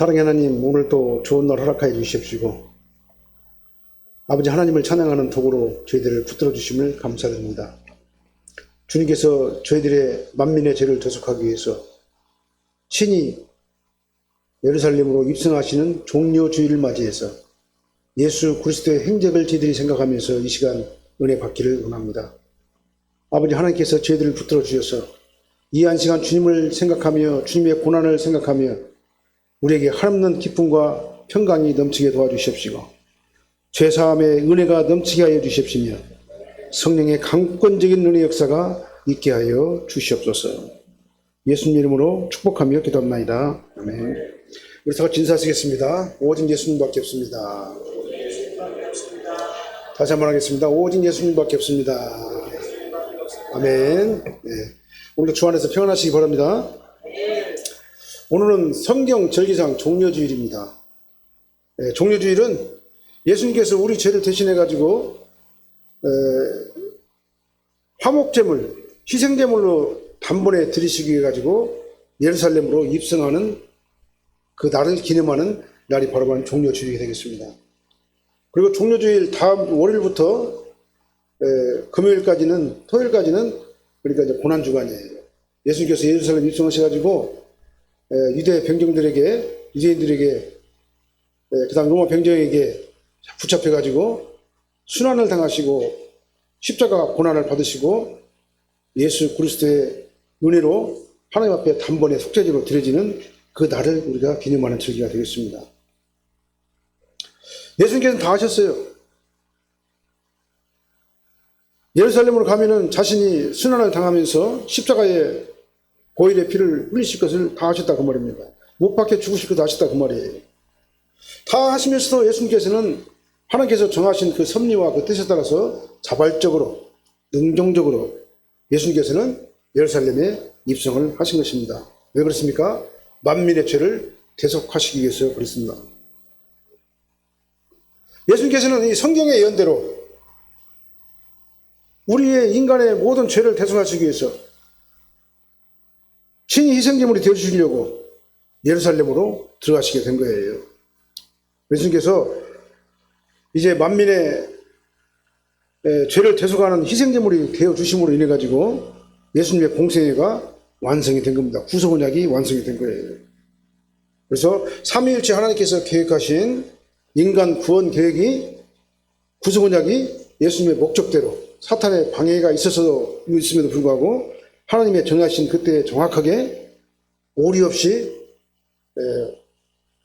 사랑의 하나님, 오늘 또 좋은 날 허락하여 주십시고 아버지 하나님을 찬양하는 도구로 저희들을 붙들어 주심을 감사드립니다. 주님께서 저희들의 만민의 죄를 대속하기 위해서 친히 예루살렘으로 입성하시는 종려주의를 맞이해서 예수 그리스도의 행적을 저희들이 생각하면서 이 시간 은혜 받기를 원합니다. 아버지 하나님께서 저희들을 붙들어 주셔서 이 한 시간 주님을 생각하며 주님의 고난을 생각하며 우리에게 한없는 기쁨과 평강이 넘치게 도와주십시고 죄사함의 은혜가 넘치게 하여 주십시며 성령의 강권적인 은혜 역사가 있게 하여 주시옵소서. 예수님 이름으로 축복하며 기도합나이다. 아멘. 우리 다 같이 인사하시겠습니다. 오직 예수님밖에 없습니다. 다시 한번 하겠습니다. 오직 예수님밖에 없습니다. 아멘. 네. 오늘도 주 안에서 평안하시기 바랍니다. 오늘은 성경 절기상 종려주일입니다. 네, 종려주일은 예수님께서 우리 죄를 대신해 가지고 화목제물, 희생제물로 단번에 드리시기 위해 가지고 예루살렘으로 입성하는 그 날을 기념하는 날이 바로 종려주일이 되겠습니다. 그리고 종려주일 다음 월요일부터 금요일까지는, 토요일까지는 그러니까 이제 고난주간이에요. 예수님께서 예루살렘 입성하셔가지고 유대 병정들에게, 유대인들에게, 그 다음 로마 병정에게 붙잡혀가지고 순환을 당하시고 십자가 고난을 받으시고 예수 그리스도의 은혜로 하나님 앞에 단번에 속죄제로 드려지는 그 날을 우리가 기념하는 절기가 되겠습니다. 예수님께서는 다 하셨어요. 예루살렘으로 가면은 자신이 순환을 당하면서 십자가에 보혈의 피를 흘리실 것을 다 하셨다 그 말입니다. 못 박혀 죽으실 것도 하셨다 그 말이에요. 다 하시면서도 예수님께서는 하나님께서 정하신 그 섭리와 그 뜻에 따라서 자발적으로 능동적으로 예수님께서는 예루살렘에 입성을 하신 것입니다. 왜 그렇습니까? 만민의 죄를 대속하시기 위해서 그렇습니다. 예수님께서는 이 성경의 예언대로 우리의 인간의 모든 죄를 대속하시기 위해서 신이 희생제물이 되어주시려고 예루살렘으로 들어가시게 된 거예요. 예수님께서 이제 만민의 죄를 대속하는 희생제물이 되어주심으로 인해 가지고 예수님의 공생애가 완성이 된 겁니다. 구속언약이 완성이 된 거예요. 그래서 삼위일체 하나님께서 계획하신 인간 구원 계획이 구속언약이 예수님의 목적대로 사탄의 방해가 있음에도 불구하고 하나님의 정하신 그때에 정확하게 오리 없이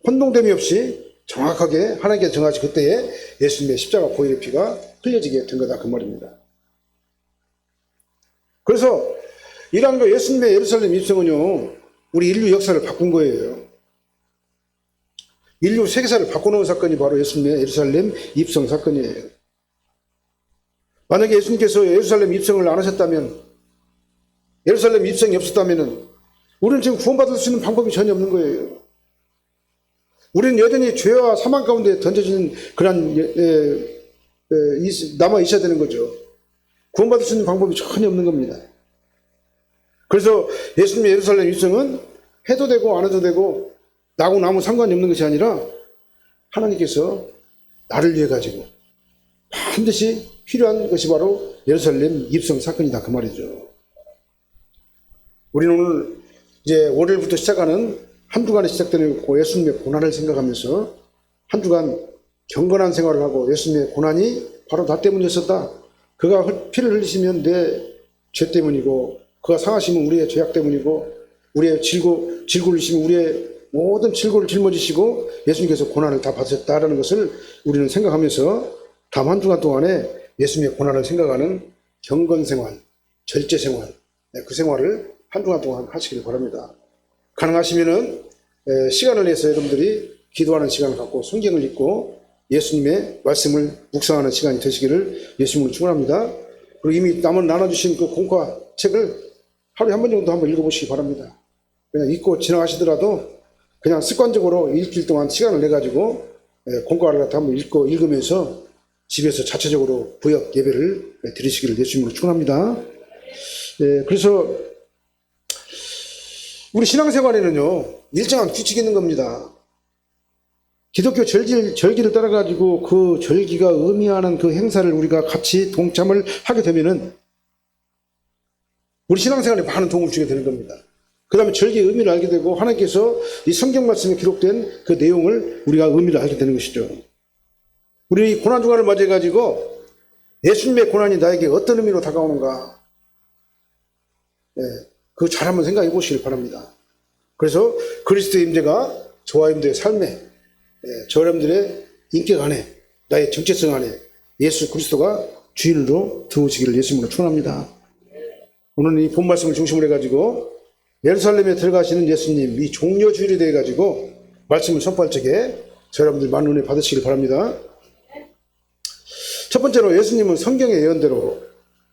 혼동됨이 없이 정확하게 하나님께서 정하신 그때에 예수님의 십자가 보혈의 피가 흘려지게 된 거다 그 말입니다. 그래서 이러한 거 예수님의 예루살렘 입성은요 우리 인류 역사를 바꾼 거예요. 인류 세계사를 바꿔놓은 사건이 바로 예수님의 예루살렘 입성 사건이에요. 만약에 예수님께서 예루살렘 입성을 안 하셨다면, 예루살렘 입성이 없었다면 우리는 지금 구원받을 수 있는 방법이 전혀 없는 거예요. 우리는 여전히 죄와 사망 가운데 던져진 그런 남아 있어야 되는 거죠. 구원받을 수 있는 방법이 전혀 없는 겁니다. 그래서 예수님의 예루살렘 입성은 해도 되고 안 해도 되고 나하고는 아무 상관이 없는 것이 아니라 하나님께서 나를 위해 가지고 반드시 필요한 것이 바로 예루살렘 입성 사건이다 그 말이죠. 우리는 오늘 이제 월요일부터 시작하는 한 주간에 시작되는 예수님의 고난을 생각하면서 한 주간 경건한 생활을 하고 예수님의 고난이 바로 나 때문이었었다. 그가 피를 흘리시면 내 죄 때문이고 그가 상하시면 우리의 죄악 때문이고 우리의 질고를 지시면 우리의 모든 질고를 짊어지시고 예수님께서 고난을 다 받으셨다라는 것을 우리는 생각하면서 다음 한 주간 동안에 예수님의 고난을 생각하는 경건생활, 절제생활, 그 생활을 한 주간 동안 하시길 바랍니다. 가능하시면은 시간을 내서 여러분들이 기도하는 시간을 갖고 성경을 읽고 예수님의 말씀을 묵상하는 시간이 되시기를 예수님으로 축원합니다. 그리고 이미 남은 나눠주신 그 공과책을 하루에 한 번 정도 한번 읽어보시기 바랍니다. 그냥 읽고 지나가시더라도 그냥 습관적으로 일주일 동안 시간을 내가지고 공과를 갖다 한번 읽으면서 집에서 자체적으로 구역 예배를 드리시기를 예수님으로 축원합니다. 그래서 우리 신앙생활에는요 일정한 규칙이 있는 겁니다. 기독교 절기를 따라가지고 그 절기가 의미하는 그 행사를 우리가 같이 동참을 하게 되면은 우리 신앙생활에 많은 도움을 주게 되는 겁니다. 그 다음에 절기의 의미를 알게 되고 하나님께서 이 성경 말씀에 기록된 그 내용을 우리가 의미를 알게 되는 것이죠. 우리 이 고난주간을 맞이해가지고 예수님의 고난이 나에게 어떤 의미로 다가오는가, 그거 잘 한번 생각해 보시길 바랍니다. 그래서 그리스도의 임재가 저와 여러분들의 삶에, 저 여러분들의 인격 안에, 나의 정체성 안에 예수 그리스도가 주인으로 들어오시기를 예수님으로 축원합니다. 오늘 이 본 말씀을 중심으로 해가지고 예루살렘에 들어가시는 예수님, 이 종려주일에 대해 가지고 말씀을 선포할 적에 저 여러분들 많은 은혜 받으시길 바랍니다. 첫 번째로 예수님은 성경의 예언대로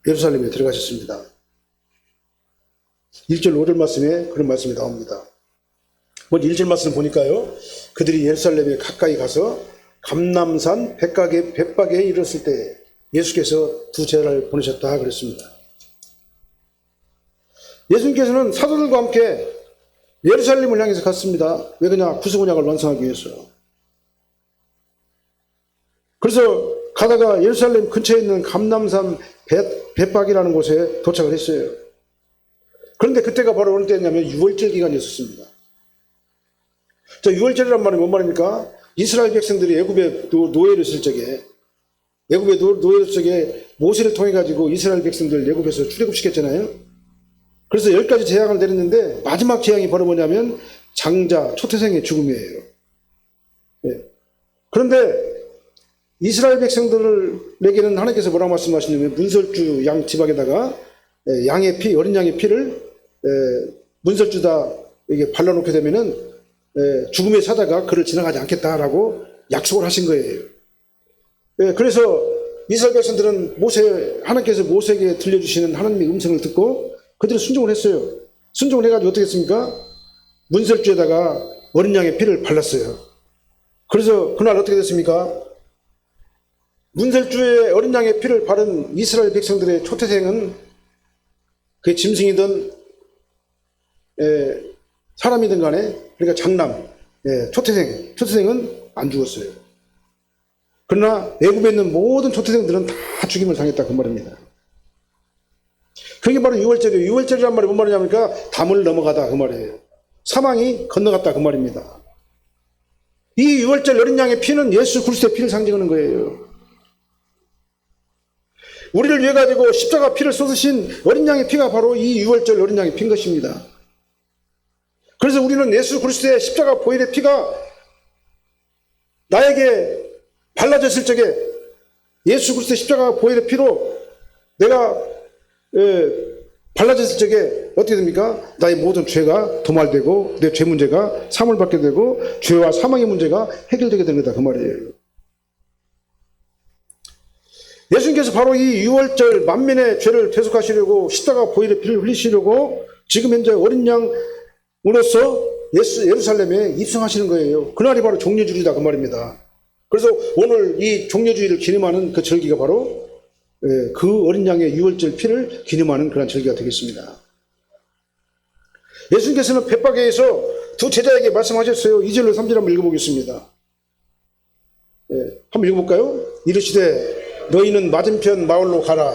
예루살렘에 들어가셨습니다. 1절 5절 말씀에 그런 말씀이 나옵니다. 먼저 1절 말씀 보니까요, 그들이 예루살렘에 가까이 가서 감람산 벳박에 이르렀을 때 예수께서 두 제자를 보내셨다 그랬습니다. 예수님께서는 사도들과 함께 예루살렘을 향해서 갔습니다. 왜 그러냐? 구속언약을 완성하기 위해서. 그래서 가다가 예루살렘 근처에 있는 감람산 벳박이라는 곳에 도착을 했어요. 그런데 그때가 바로 어느 때였냐면 6월절 기간이었습니다. 자, 6월절이란 말이 뭔 말입니까? 이스라엘 백성들이 애굽에 노예로 있을 적에, 애굽에 노예로 있을 적에 모세를 통해 가지고 이스라엘 백성들 애굽에서 출애굽시켰잖아요. 그래서 10가지 재앙을 내렸는데 마지막 재앙이 바로 뭐냐면 장자, 초태생의 죽음이에요. 그런데 이스라엘 백성들에게는 하나님께서 뭐라고 말씀하시냐면 문설주 양 지박에다가 양의 피, 어린 양의 피를 문설주다 이게 발라놓게 되면은 죽음의 사자가 그를 지나가지 않겠다라고 약속을 하신 거예요. 그래서 이스라엘 백성들은 하나님께서 모세에게 들려주시는 하나님의 음성을 듣고 그들은 순종을 했어요. 순종을 해가지고 어떻게 했습니까? 문설주에다가 어린 양의 피를 발랐어요. 그래서 그날 어떻게 됐습니까? 문설주에 어린 양의 피를 바른 이스라엘 백성들의 초태생은 그게 짐승이든 사람이든 간에, 그러니까 장남, 초태생은 안 죽었어요. 그러나 애굽에 있는 모든 초태생들은 다 죽임을 당했다 그 말입니다. 그게 바로 6월절이에요. 6월절이란 말이 뭔 말이냐니까 담을 넘어가다 그 말이에요. 사망이 건너갔다 그 말입니다. 이 6월절 어린 양의 피는 예수 그리스도의 피를 상징하는 거예요. 우리를 위해 가지고 십자가 피를 쏟으신 어린 양의 피가 바로 이 6월절 어린 양의 피인 것입니다. 그래서 우리는 예수 그리스도의 십자가 보혈의 피가 나에게 발라졌을 적에 예수 그리스도의 십자가 보혈의 피로 내가 발라졌을 적에 어떻게 됩니까? 나의 모든 죄가 도말되고 내 죄 문제가 사함을 받게 되고 죄와 사망의 문제가 해결되게 됩니다. 그 말이에요. 예수님께서 바로 이 6월절 만민의 죄를 대속하시려고 십자가 보혈의 피를 흘리시려고 지금 현재 어린 양으로서 예루살렘에 입성하시는 거예요. 그날이 바로 종려주일이다 그 말입니다. 그래서 오늘 이 종려주일을 기념하는 그 절기가 바로 그 어린 양의 6월절 피를 기념하는 그런 절기가 되겠습니다. 예수님께서는 벳박에서 두 제자에게 말씀하셨어요. 2절로 3절 한번 읽어보겠습니다. 한번 읽어볼까요? 이르시되 너희는 맞은편 마을로 가라.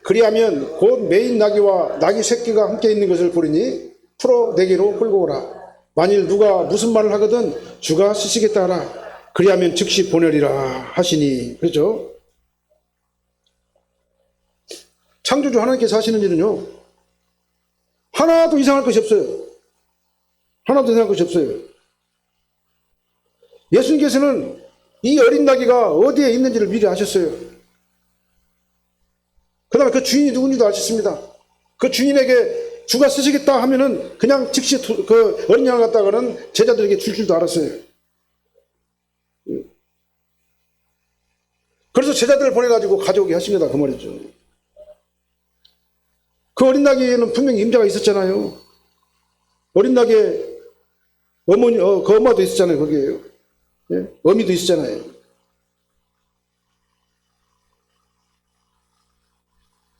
그리하면 곧 매인 나귀와 나귀 새끼가 함께 있는 것을 보리니 풀어 내게로 끌고 오라. 만일 누가 무슨 말을 하거든 주가 쓰시겠다 하라. 그리하면 즉시 보내리라 하시니. 그렇죠? 창조주 하나님께서 하시는 일은요, 하나도 이상할 것이 없어요. 하나도 이상할 것이 없어요. 예수님께서는 이 어린 나귀가 어디에 있는지를 미리 아셨어요. 그 다음에 그 주인이 누군지도 아셨습니다. 그 주인에게 주가 쓰시겠다 하면은 그냥 즉시 그 어린 양을 갖다가는 제자들에게 줄 줄도 알았어요. 그래서 제자들을 보내가지고 가져오게 하십니다. 그 말이죠. 그 어린 나귀에는 분명히 임자가 있었잖아요. 어린 나귀에 어머니, 그 엄마도 있었잖아요. 거기에요. 예? 어미도 있었잖아요.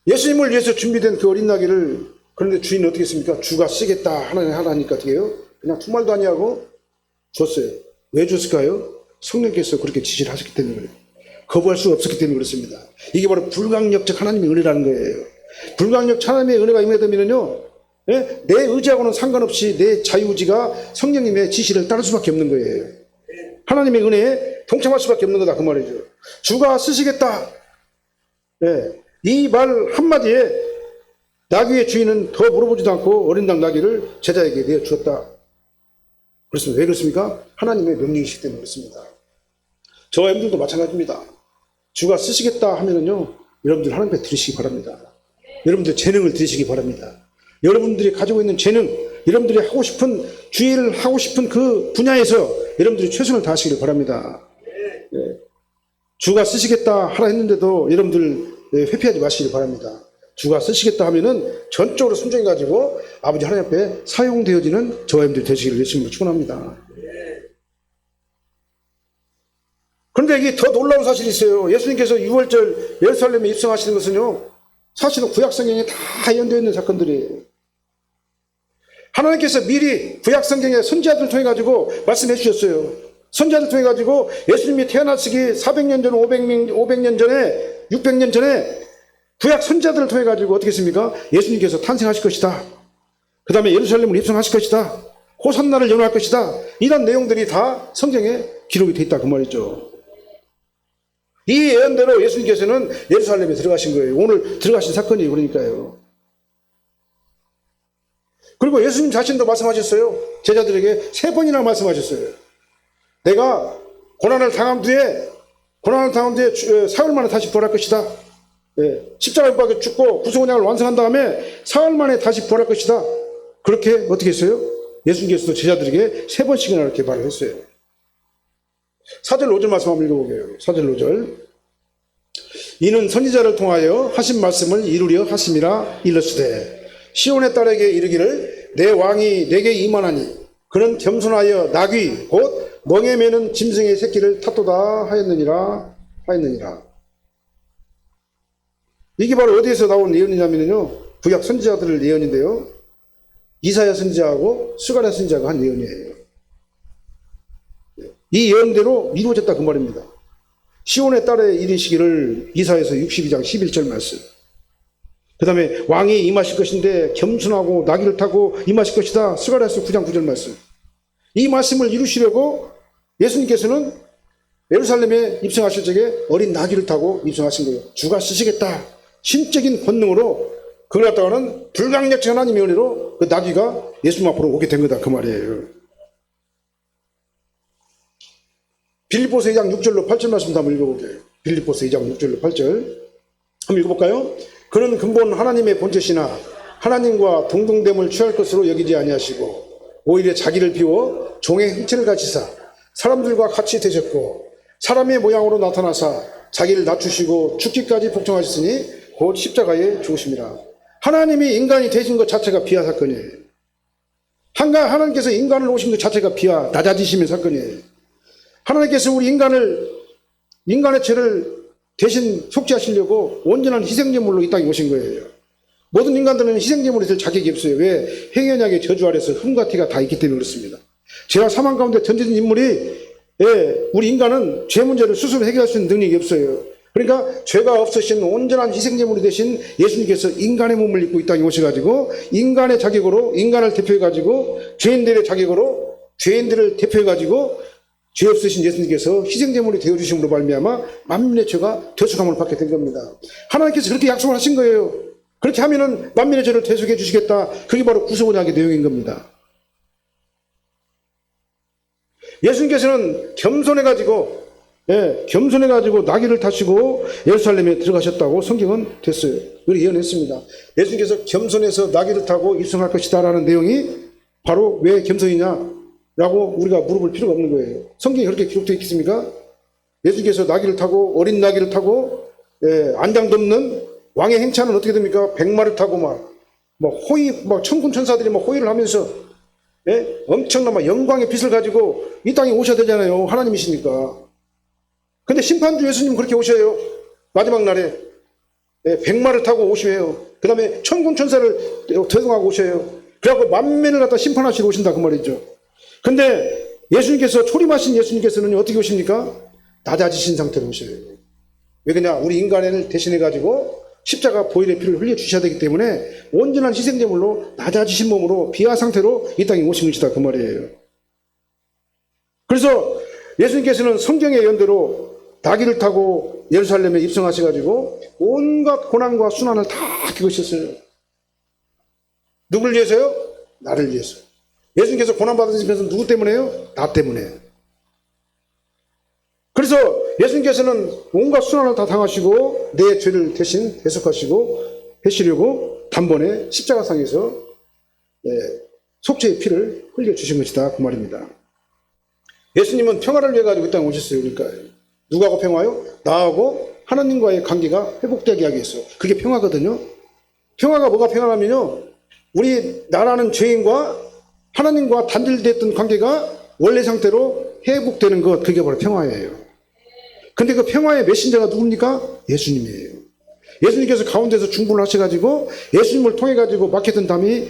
예수님을 위해서 준비된 그 어린 나귀를, 그런데 주인은 어떻게 했습니까? 주가 쓰겠다 하나니까 어떻게 해요? 그냥 두 말도 아니하고 줬어요. 왜 줬을까요? 성령께서 그렇게 지시를 하셨기 때문에 그래요. 거부할 수 없었기 때문에 그렇습니다. 이게 바로 불강력적 하나님의 은혜라는 거예요. 불강력 하나님의 은혜가 임하되면요, 예? 내 의지하고는 상관없이 내 자유의지가 성령님의 지시를 따를 수밖에 없는 거예요. 하나님의 은혜에 동참할 수밖에 없는 거다 그 말이죠. 주가 쓰시겠다. 예. 이 말 한마디에 나귀의 주인은 더 물어보지도 않고 어린 양 나귀를 제자에게 내어주었다. 그렇습니다. 왜 그렇습니까? 하나님의 명령이시기 때문에 그렇습니다. 저와 여러분들도 마찬가지입니다. 주가 쓰시겠다 하면은요, 여러분들 하나님 앞에 들으시기 바랍니다. 여러분들 재능을 들으시기 바랍니다. 여러분들이 가지고 있는 재능, 여러분들이 하고 싶은 주의를 하고 싶은 그 분야에서 여러분들이 최선을 다하시길 바랍니다. 예. 주가 쓰시겠다 하라 했는데도 여러분들 회피하지 마시길 바랍니다. 주가 쓰시겠다 하면은 전적으로 순종해 가지고 아버지 하나님 앞에 사용되어지는 저와 여러분들 되시기를 예수님으로 축원합니다. 그런데 이게 더 놀라운 사실이 있어요. 예수님께서 6월절 예루살렘에 입성하시는 것은요, 사실은 구약성경에 다 예언되어 있는 사건들이에요. 하나님께서 미리 구약성경에 선지자들을 통해 가지고 말씀해 주셨어요. 선지자들을 통해 가지고 예수님이 태어나시기 400년 전, 500년 전에, 600년 전에 구약 선지자들을 통해 가지고 어떻게 했습니까? 예수님께서 탄생하실 것이다. 그 다음에 예루살렘을 입성하실 것이다. 호산나를 연호할 것이다. 이런 내용들이 다 성경에 기록이 되어 있다 그 말이죠. 이 예언대로 예수님께서는 예루살렘에 들어가신 거예요. 오늘 들어가신 사건이 그러니까요. 그리고 예수님 자신도 말씀하셨어요. 제자들에게 3번이나 말씀하셨어요. 내가 고난을 당한 뒤에 사흘 만에 다시 부활할 것이다. 예, 십자가에 못 박혀 죽고 구속언약을 완성한 다음에 사흘 만에 다시 부활할 것이다. 그렇게 어떻게 했어요? 예수님께서도 제자들에게 3번씩이나 이렇게 말을 했어요. 4절 5절 말씀 한번 읽어보게요. 4절 5절. 이는 선지자를 통하여 하신 말씀을 이루려 하심이라 일렀으되 시온의 딸에게 이르기를 내 왕이 내게 임하나니 그는 겸손하여 나귀 곧 멍에 매는 짐승의 새끼를 탔도다 하였느니라. 이게 바로 어디에서 나온 예언이냐면요, 구약 선지자들의 예언인데요, 이사야 선지자하고 스가랴 선지자가 한 예언이에요. 이 예언대로 이루어졌다 그 말입니다. 시온의 딸에 이르시기를 이사야서 62장 11절 말씀. 그 다음에 왕이 임하실 것인데 겸손하고 나귀를 타고 임하실 것이다. 스가랴서 9장 9절 말씀. 이 말씀을 이루시려고 예수님께서는 예루살렘에 입성하실 적에 어린 나귀를 타고 입성하신 거예요. 주가 쓰시겠다. 신적인 권능으로 그걸 갖다가는 불강력적 하나님의 은혜로 그 나귀가 예수님 앞으로 오게 된 거다 그 말이에요. 빌립보서 2장 6절로 8절 말씀 한번 읽어볼게요. 빌립보서 2장 6절로 8절 한번 읽어볼까요? 그는 근본 하나님의 본체시나 하나님과 동등됨을 취할 것으로 여기지 아니하시고 오히려 자기를 비워 종의 형체를 가지사 사람들과 같이 되셨고 사람의 모양으로 나타나사 자기를 낮추시고 죽기까지 복종하셨으니 곧 십자가에 죽으심이라. 하나님이 인간이 되신 것 자체가 비하 사건이에요. 하나님께서 인간을 오신 것 자체가 비하 낮아지심의 사건이에요. 하나님께서 우리 인간의 죄를 대신 속죄하시려고 온전한 희생제물로 이 땅에 오신 거예요. 모든 인간들은 희생제물이 될 자격이 없어요. 왜? 행여냐의 저주 아래서 흠과 티가 다 있기 때문에 그렇습니다. 죄와 사망 가운데 던져진 인물이, 우리 인간은 죄 문제를 스스로 해결할 수 있는 능력이 없어요. 그러니까 죄가 없으신 온전한 희생제물이 되신 예수님께서 인간의 몸을 입고 이 땅에 오셔가지고 인간의 자격으로 인간을 대표해가지고 죄인들의 자격으로 죄인들을 대표해가지고 죄 없으신 예수님께서 희생제물이 되어주심으로 말미암아 만민의 죄가 대속함을 받게 된 겁니다. 하나님께서 그렇게 약속을 하신 거예요. 그렇게 하면은 만민의 죄를 대속해 주시겠다. 그게 바로 구속언약의 내용인 겁니다. 예수님께서는 겸손해가지고 나귀를 타시고 예루살렘에 들어가셨다고 성경은 됐어요. 그렇게 예언했습니다. 예수님께서 겸손해서 나귀를 타고 입성할 것이다 라는 내용이 바로 왜 겸손이냐 라고 우리가 물어볼 필요가 없는 거예요. 성경이 그렇게 기록되어 있겠습니까? 예수님께서 나귀를 타고 어린 나귀를 타고 안장 덮는 왕의 행차는 어떻게 됩니까? 백마를 타고 막 천군 천사들이 막 호의를 하면서 엄청난 영광의 빛을 가지고 이 땅에 오셔야 되잖아요. 하나님이시니까. 근데 심판주 예수님 그렇게 오셔요. 마지막 날에 백마를 타고 오셔요. 그 다음에 천군 천사를 대동하고 오셔요. 그래갖고 만민을 갖다 심판하시러 오신다 그 말이죠. 근데 예수님께서 초림하신 예수님께서는 어떻게 오십니까? 낮아지신 상태로 오셔요. 왜 그러냐? 우리 인간을 대신해 가지고 십자가 보혈의 피를 흘려 주셔야 되기 때문에 온전한 희생제물로 낮아지신 몸으로 비하 상태로 이 땅에 오신 것이다 그 말이에요. 그래서 예수님께서는 성경의 연대로 나귀를 타고 예루살렘에 입성하셔가지고 온갖 고난과 순환을 다 겪으셨어요. 누구를 위해서요? 나를 위해서. 예수님께서 고난받으시면서 누구 때문에요? 나 때문에. 그래서 예수님께서는 온갖 순환을 다 당하시고 내 죄를 대신 대속하시고 하시려고 단번에 십자가상에서 속죄의 피를 흘려주신 것이다 그 말입니다. 예수님은 평화를 위해 가지고 이 땅에 오셨어요. 그러니까 누구하고 평화요? 나하고 하나님과의 관계가 회복되게 하기 위해서. 그게 평화거든요. 평화가 뭐가 평화냐면요, 우리 나라는 죄인과 하나님과 단절됐던 관계가 원래 상태로 회복되는 것, 그게 바로 평화예요. 근데 그 평화의 메신저가 누굽니까? 예수님이에요. 예수님께서 가운데서 중보를 하셔가지고 예수님을 통해가지고 막혔던 담이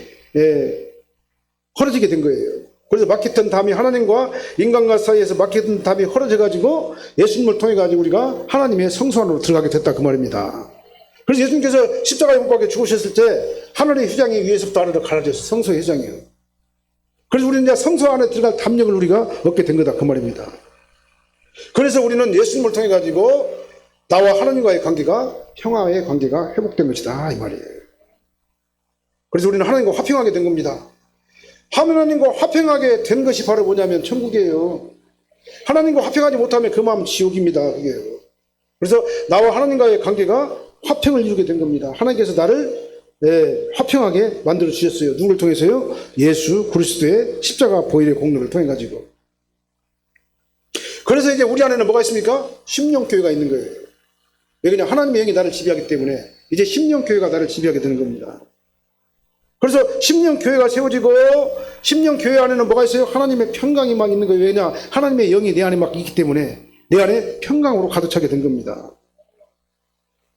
헐어지게 된 거예요. 그래서 막혔던 담이 하나님과 인간과 사이에서 막혔던 담이 헐어져가지고 예수님을 통해가지고 우리가 하나님의 성소 안으로 들어가게 됐다 그 말입니다. 그래서 예수님께서 십자가에 못 박혀 죽으셨을 때 하늘의 휘장이 위에서부터 아래로 갈라져서 성소의 휘장이에요. 그래서 우리는 이제 성소 안에 들어갈 담력을 우리가 얻게 된 거다 그 말입니다. 그래서 우리는 예수님을 통해 가지고 나와 하나님과의 관계가 평화의 관계가 회복된 것이다 이 말이에요. 그래서 우리는 하나님과 화평하게 된 겁니다. 하나님과 화평하게 된 것이 바로 뭐냐면 천국이에요. 하나님과 화평하지 못하면 그 마음은 지옥입니다. 그게. 그래서 나와 하나님과의 관계가 화평을 이루게 된 겁니다. 하나님께서 나를 화평하게 만들어 주셨어요. 누구를 통해서요? 예수 그리스도의 십자가 보혈의 공로를 통해 가지고. 그래서 이제 우리 안에는 뭐가 있습니까? 심령교회가 있는 거예요. 왜 그냥 하나님의 영이 나를 지배하기 때문에 이제 심령교회가 나를 지배하게 되는 겁니다. 그래서 심령교회가 세워지고 심령교회 안에는 뭐가 있어요? 하나님의 평강이 막 있는 거예요. 왜냐? 하나님의 영이 내 안에 막 있기 때문에 내 안에 평강으로 가득 차게 된 겁니다.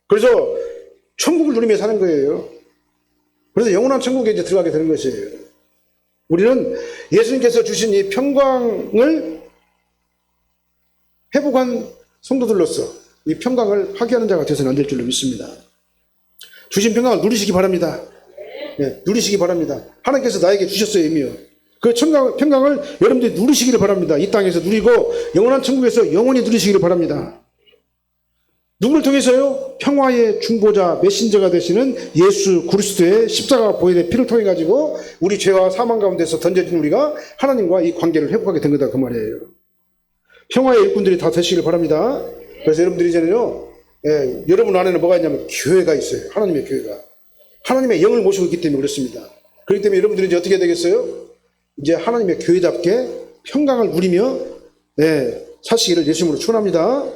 그래서 천국을 누리며 사는 거예요. 그래서 영원한 천국에 이제 들어가게 되는 것이에요. 우리는 예수님께서 주신 이 평강을 회복한 성도들로서 이 평강을 파괴하는 자가 되어서는 안 될 줄로 믿습니다. 주신 평강을 누리시기 바랍니다. 누리시기 바랍니다. 하나님께서 나에게 주셨어요, 이미요. 그 평강을 여러분들이 누리시기를 바랍니다. 이 땅에서 누리고 영원한 천국에서 영원히 누리시기를 바랍니다. 누구를 통해서요? 평화의 중보자, 메신저가 되시는 예수 그리스도의 십자가 보혈의 피를 통해 가지고 우리 죄와 사망 가운데서 던져진 우리가 하나님과 이 관계를 회복하게 된 거다 그 말이에요. 평화의 일꾼들이 다 되시길 바랍니다. 그래서 여러분들이 이제는요, 여러분 안에는 뭐가 있냐면 교회가 있어요. 하나님의 교회가. 하나님의 영을 모시고 있기 때문에 그렇습니다. 그렇기 때문에 여러분들이 이제 어떻게 되겠어요? 이제 하나님의 교회답게 평강을 누리며 사시기를 예수님으로 축원합니다.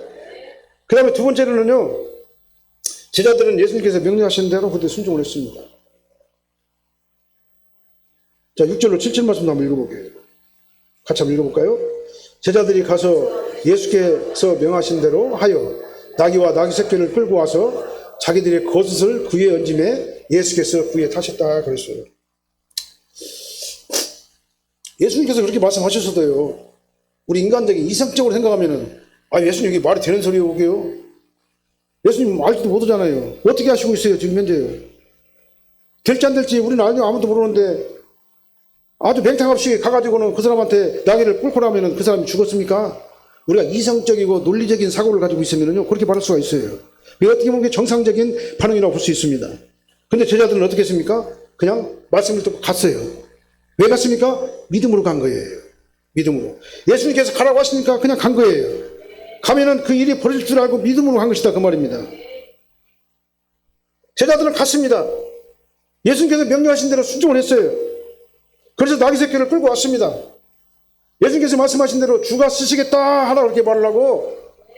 그 다음에 두 번째로는요, 제자들은 예수님께서 명령하신 대로 그때 순종을 했습니다. 자, 6절로 7절 말씀 한번 읽어볼게요. 같이 한번 읽어볼까요? 제자들이 가서 예수께서 명하신 대로 하여 나귀와 나귀 새끼를 끌고 와서 자기들의 겉옷을 구에 얹음에 예수께서 구에 타셨다 그랬어요. 예수님께서 그렇게 말씀하셨어도요, 우리 인간적인 이성적으로 생각하면은 예수님 이게 말이 되는 소리요 그게요? 예수님 알지도 못하잖아요. 어떻게 하시고 있어요 지금 현재? 될지 안 될지 우리는 아무도 모르는데 아주 맹탕 없이 가가지고는 그 사람한테 나귀를 끌고 나면은 그 사람이 죽었습니까? 우리가 이성적이고 논리적인 사고를 가지고 있으면요 그렇게 말할 수가 있어요. 어떻게 보면 그게 정상적인 반응이라고 볼 수 있습니다. 근데 제자들은 어떻게 했습니까? 그냥 말씀을 듣고 갔어요. 왜 갔습니까? 믿음으로 간 거예요. 믿음으로. 예수님께서 가라고 하시니까 그냥 간 거예요. 가면은 그 일이 벌어질 줄 알고 믿음으로 간 것이다 그 말입니다. 제자들은 갔습니다. 예수님께서 명령하신 대로 순종을 했어요. 그래서 나귀 새끼를 끌고 왔습니다. 예수님께서 말씀하신 대로 주가 쓰시겠다 하라 그렇게 말을 하고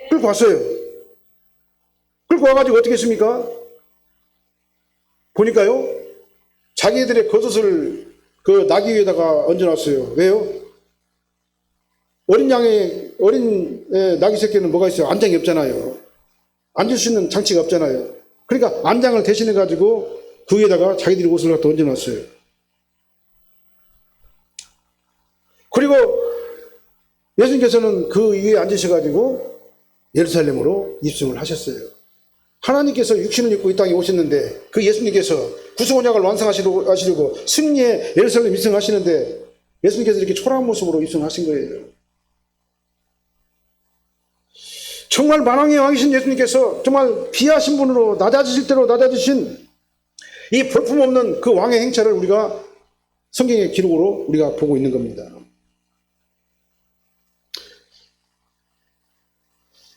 끌고 왔어요. 끌고 와가지고 어떻게 했습니까? 보니까요, 자기들의 겉옷을 그 나귀 위에다가 얹어놨어요. 왜요? 어린 나귀 새끼는 뭐가 있어요? 안장이 없잖아요. 앉을 수 있는 장치가 없잖아요. 그러니까 안장을 대신해가지고 그 위에다가 자기들이 옷을 갖다 얹어놨어요. 그리고 예수님께서는 그 위에 앉으셔가지고 예루살렘으로 입성을 하셨어요. 하나님께서 육신을 입고 이 땅에 오셨는데 그 예수님께서 구속언약을 완성하시려고 승리의 예루살렘 입성하시는데 예수님께서 이렇게 초라한 모습으로 입성하신 거예요. 정말 만왕의 왕이신 예수님께서 정말 비하신 분으로 낮아지실 대로 낮아지신 이 볼품없는 그 왕의 행차를 우리가 성경의 기록으로 우리가 보고 있는 겁니다.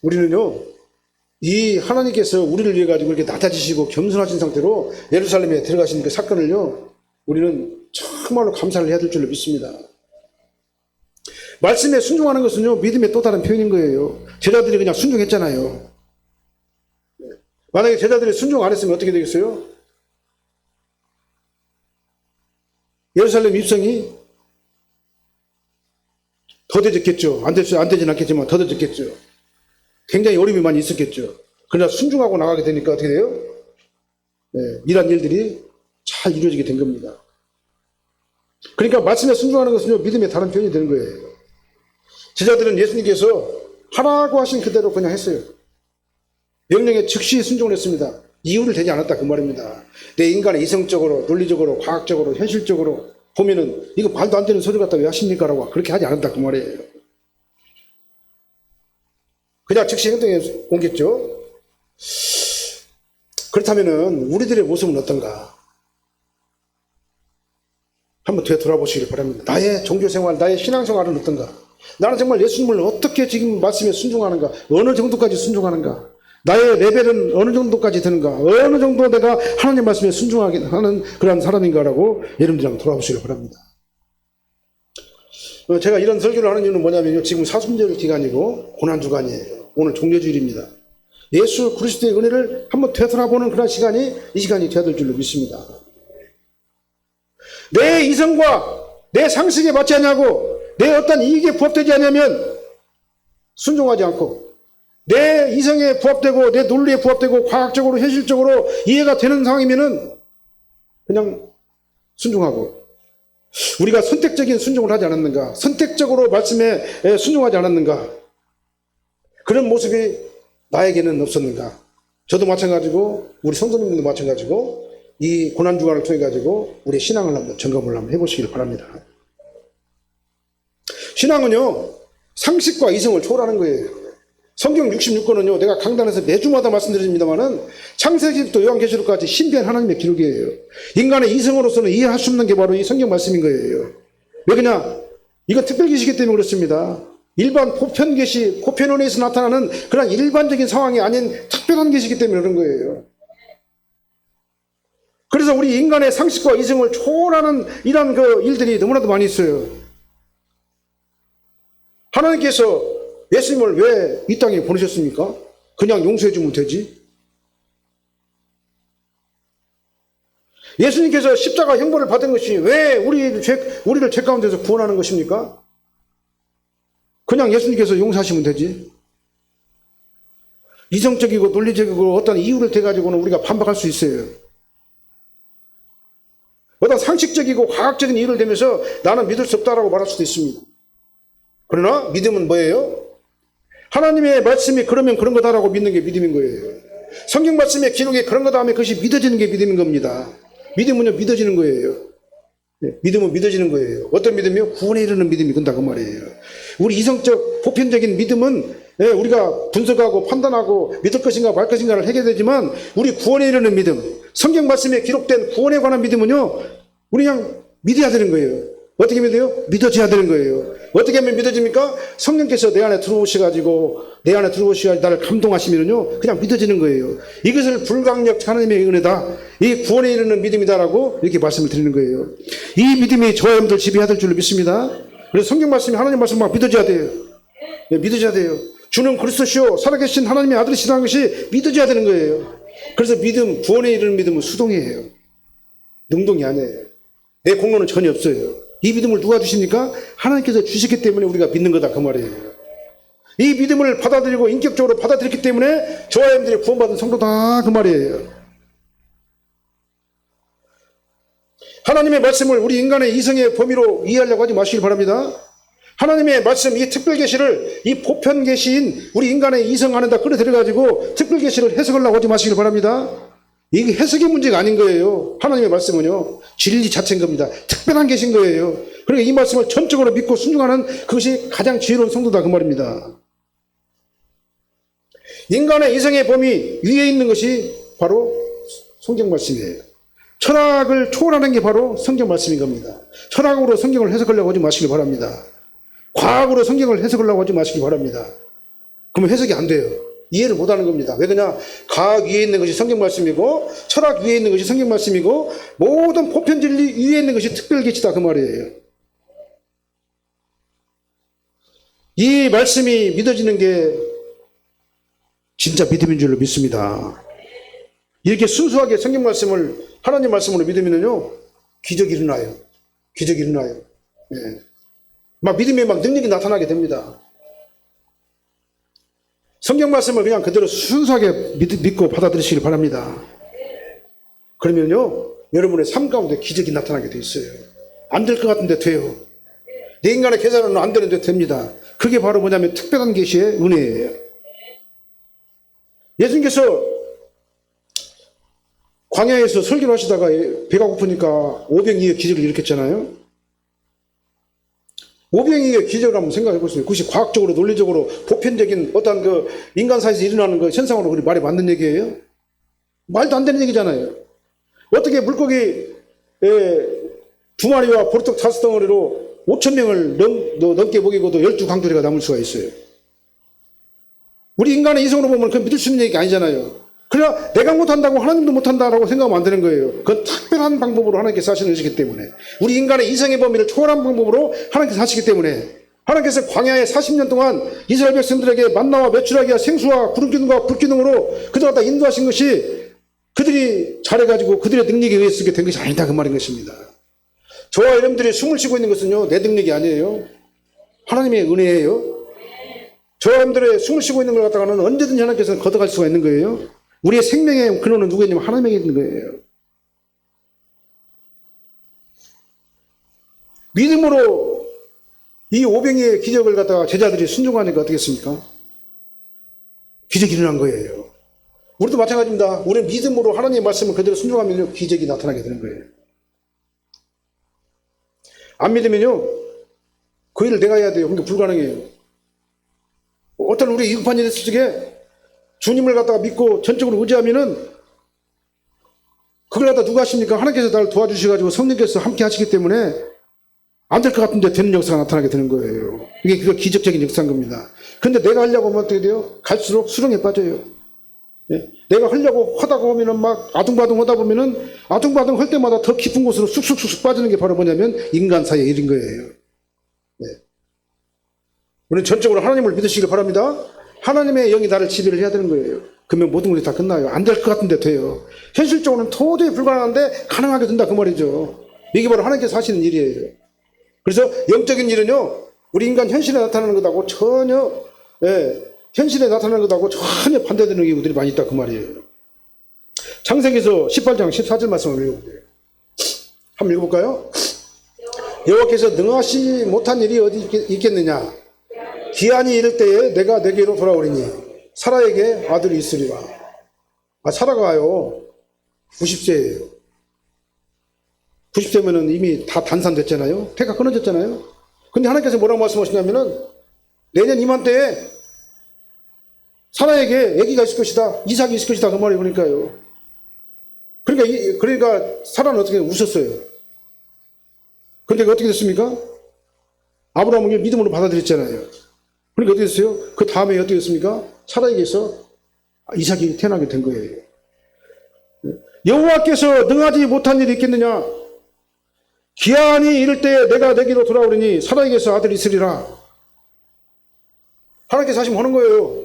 우리는요, 이 하나님께서 우리를 위해 가지고 이렇게 낮아지시고 겸손하신 상태로 예루살렘에 들어가신 그 사건을요, 우리는 정말로 감사를 해야 될 줄로 믿습니다. 말씀에 순종하는 것은요, 믿음의 또 다른 표현인 거예요. 제자들이 그냥 순종했잖아요. 만약에 제자들이 순종 안 했으면 어떻게 되겠어요? 예루살렘 입성이 더뎌졌겠죠. 안 되진 않겠지만 더뎌졌겠죠. 굉장히 어려움이 많이 있었겠죠. 그러나 순종하고 나가게 되니까 어떻게 돼요? 네, 이런 일들이 잘 이루어지게 된 겁니다. 그러니까 말씀에 순종하는 것은요, 믿음의 다른 표현이 되는 거예요. 제자들은 예수님께서 하라고 하신 그대로 그냥 했어요. 명령에 즉시 순종을 했습니다. 이유를 대지 않았다 그 말입니다. 내 인간의 이성적으로, 논리적으로, 과학적으로, 현실적으로 보면은 이거 말도 안 되는 소리 갖다 왜 하십니까? 라고 그렇게 하지 않았다 그 말이에요. 그냥 즉시 행동에 옮겼죠. 그렇다면은 우리들의 모습은 어떤가? 한번 되돌아보시길 바랍니다. 나의 종교생활, 나의 신앙생활은 어떤가? 나는 정말 예수님을 어떻게 지금 말씀에 순종하는가? 어느 정도까지 순종하는가? 나의 레벨은 어느 정도까지 되는가? 어느 정도 내가 하나님 말씀에 순종하게 하는 그런 사람인가라고 여러분들이 한번 돌아보시길 바랍니다. 제가 이런 설교를 하는 이유는 뭐냐면요, 지금 사순절 기간이고 고난주간이에요. 오늘 종려주일입니다. 예수 그리스도의 은혜를 한번 되돌아보는 그런 시간이 이 시간이 되어야 될 줄로 믿습니다. 내 이성과 내 상식에 맞지 않냐고, 내 어떤 이익에 부합되지 않으면 순종하지 않고, 내 이성에 부합되고 내 논리에 부합되고 과학적으로 현실적으로 이해가 되는 상황이면은 그냥 순종하고, 우리가 선택적인 순종을 하지 않았는가, 선택적으로 말씀에 순종하지 않았는가, 그런 모습이 나에게는 없었는가. 저도 마찬가지고 우리 성도님들도 마찬가지고 이 고난주간을 통해 가지고 우리 신앙을 한번 점검을 한번 해보시길 바랍니다. 신앙은요, 상식과 이성을 초월하는 거예요. 성경 66권은요, 내가 강단에서 매주마다 말씀드립니다만은 창세기부터 요한계시록까지 신비한 하나님의 기록이에요. 인간의 이성으로서는 이해할 수 없는 게 바로 이 성경 말씀인 거예요. 왜 그러냐? 이건 특별계시기 때문에 그렇습니다. 일반 보편계시, 보편원에서 나타나는 그런 일반적인 상황이 아닌 특별한 계시기 때문에 그런 거예요. 그래서 우리 인간의 상식과 이성을 초월하는 이런 그 일들이 너무나도 많이 있어요. 하나님께서 예수님을 왜 이 땅에 보내셨습니까? 그냥 용서해주면 되지. 예수님께서 십자가 형벌을 받은 것이 왜 우리를 죄 가운데서 구원하는 것입니까? 그냥 예수님께서 용서하시면 되지. 이성적이고 논리적이고 어떤 이유를 대가지고는 우리가 반박할 수 있어요. 어떤 상식적이고 과학적인 이유를 대면서 나는 믿을 수 없다라고 말할 수도 있습니다. 그러나 믿음은 뭐예요? 하나님의 말씀이 그러면 그런 거다라고 믿는 게 믿음인 거예요. 성경 말씀의 기록이 그런 거다 하면 그것이 믿어지는 게 믿음인 겁니다. 믿음은요, 믿어지는 거예요. 믿음은 믿어지는 거예요. 어떤 믿음이요? 구원에 이르는 믿음이 된다 그 말이에요. 우리 이성적 보편적인 믿음은 우리가 분석하고 판단하고 믿을 것인가 말 것인가를 하게 되지만, 우리 구원에 이르는 믿음, 성경 말씀에 기록된 구원에 관한 믿음은요, 우리 그냥 믿어야 되는 거예요. 어떻게 믿어요? 믿어져야 되는 거예요. 어떻게 하면 믿어집니까? 성령께서 내 안에 들어오셔가지고 나를 감동하시면요, 그냥 믿어지는 거예요. 이것을 불강력 하나님의 은혜다, 이 구원에 이르는 믿음이다라고 이렇게 말씀을 드리는 거예요. 이 믿음이 저와 여러분들 지배해야 될 줄로 믿습니다. 그래서 성경 말씀이 하나님 말씀 막 믿어져야 돼요. 믿어져야 돼요. 주는 그리스도시요 살아계신 하나님의 아들이시라는 것이 믿어져야 되는 거예요. 그래서 믿음, 구원에 이르는 믿음은 수동이에요. 능동이 아니에요. 내 공로는 전혀 없어요. 이 믿음을 누가 주십니까? 하나님께서 주셨기 때문에 우리가 믿는 거다 그 말이에요. 이 믿음을 받아들이고 인격적으로 받아들였기 때문에 저와 여러분들이 구원받은 성도다 그 말이에요. 하나님의 말씀을 우리 인간의 이성의 범위로 이해하려고 하지 마시길 바랍니다. 하나님의 말씀, 이 특별 계시를 이 보편 계시인 우리 인간의 이성 안에다 끌어들여가지고 특별 계시를 해석하려고 하지 마시길 바랍니다. 이게 해석의 문제가 아닌 거예요. 하나님의 말씀은요, 진리 자체인 겁니다. 특별한 계신 거예요. 그러니까 이 말씀을 전적으로 믿고 순종하는 그것이 가장 지혜로운 성도다 그 말입니다. 인간의 이성의 범위 위에 있는 것이 바로 성경 말씀이에요. 철학을 초월하는 게 바로 성경 말씀인 겁니다. 철학으로 성경을 해석하려고 하지 마시길 바랍니다. 과학으로 성경을 해석하려고 하지 마시기 바랍니다. 그러면 해석이 안 돼요. 이해를 못하는 겁니다. 왜 그러냐? 과학 위에 있는 것이 성경 말씀이고 철학 위에 있는 것이 성경 말씀이고 모든 보편 진리 위에 있는 것이 특별 계시다 그 말이에요. 이 말씀이 믿어지는 게 진짜 믿음인 줄로 믿습니다. 이렇게 순수하게 성경 말씀을 하나님 말씀으로 믿으면요 기적이 일어나요. 기적이 일어나요. 예. 막 믿음에 막 능력이 나타나게 됩니다. 성경 말씀을 그냥 그대로 순수하게 믿고 받아들이시길 바랍니다. 그러면요 여러분의 삶 가운데 기적이 나타나게 돼 있어요. 안 될 것 같은데 돼요. 내 인간의 계산은 안 되는데 됩니다. 그게 바로 뭐냐면 특별한 계시의 은혜예요. 예수님께서 광야에서 설교를 하시다가 배가 고프니까 오병이의 기적을 일으켰잖아요. 오병이의 기적을 한번 생각해 보세요. 그것이 과학적으로 논리적으로 보편적인 어떤 그 인간사에서 일어나는 그 현상으로 그리 말이 맞는 얘기예요? 말도 안 되는 얘기잖아요. 어떻게 물고기 2마리와 보리떡 5덩어리로 5,000명을 넘게 먹이고도 12강도리가 남을 수가 있어요. 우리 인간의 이성으로 보면 그건 믿을 수 있는 얘기가 아니잖아요. 그러나 내가 못한다고 하나님도 못한다라고 생각하면 안 되는 거예요. 그건 특별한 방법으로 하나님께서 하시는 것이기 때문에, 우리 인간의 이성의 범위를 초월한 방법으로 하나님께서 하시기 때문에, 하나님께서 광야에 40년 동안 이스라엘 백성들에게 만나와 메추라기와 생수와 구름기둥과 불기둥으로 그들을 다 인도하신 것이 그들이 잘해가지고 그들의 능력에 의해 쓰게 된 것이 아니다 그 말인 것입니다. 저와 여러분들이 숨을 쉬고 있는 것은요 내 능력이 아니에요. 하나님의 은혜예요. 저와 여러분들의 숨을 쉬고 있는 걸 갖다가는 언제든지 하나님께서는 걷어갈 수가 있는 거예요. 우리의 생명의 근원은 누구냐면 하나님에게 있는 거예요. 믿음으로 이 오병이의 기적을 갖다가 제자들이 순종하니까 어떻겠습니까? 기적이 일어난 거예요. 우리도 마찬가지입니다. 우리는 믿음으로 하나님의 말씀을 그대로 순종하면요 기적이 나타나게 되는 거예요. 안 믿으면요 그 일을 내가 해야 돼요. 그러니까 불가능해요. 어떤 우리 위급한 일이 있을 적에 주님을 갖다가 믿고 전적으로 의지하면은 그걸 갖다 누가 하십니까? 하나님께서 나를 도와주셔가지고 성령께서 함께 하시기 때문에 안 될 것 같은데 되는 역사가 나타나게 되는 거예요. 이게 그 기적적인 역사인 겁니다. 그런데 내가 하려고 하면 어떻게 돼요? 갈수록 수렁에 빠져요. 예? 내가 하려고 하다가 보면은 막 아둥바둥 하다 보면은 아둥바둥 할 때마다 더 깊은 곳으로 쑥쑥쑥 빠지는 게 바로 뭐냐면 인간사의 일인 거예요. 예. 우리는 전적으로 하나님을 믿으시길 바랍니다. 하나님의 영이 나를 지배를 해야 되는 거예요. 그러면 모든 것이 다 끝나요. 안 될 것 같은데 돼요. 현실적으로는 도저히 불가능한데 가능하게 된다 그 말이죠. 이게 바로 하나님께서 하시는 일이에요. 그래서 영적인 일은요 우리 인간 현실에 나타나는 것하고 전혀 현실에 나타나는 것하고 전혀 반대되는 경우들이 많이 있다 그 말이에요. 창세기서 18장 14절 말씀을 읽어볼게요. 한번 읽어볼까요? 여호와께서 능하시 못한 일이 어디 있겠느냐? 기한이 이를 때에 내가 내게로 돌아오리니 사라에게 아들이 있으리라. 사라가요 90세예요. 90세면은 이미 다 단산됐잖아요. 태가 끊어졌잖아요. 근데 하나님께서 뭐라고 말씀하시냐면은 내년 이맘때에 사라에게 아기가 있을 것이다. 이삭이 있을 것이다. 그 말이 그러니까요. 그러니까 사라는 어떻게 웃었어요. 그런데 어떻게 됐습니까? 아브라함은 믿음으로 받아들였잖아요. 그러니까 어떻게 됐어요? 그 다음에 어떻게 됐습니까? 사라에게서 이삭이 태어나게 된 거예요. 여호와께서 능하지 못한 일이 있겠느냐? 기한이 이를 때 내가 내게로 돌아오리니 사라에게서 아들이 있으리라. 하나님께서 하시면 하는 거예요.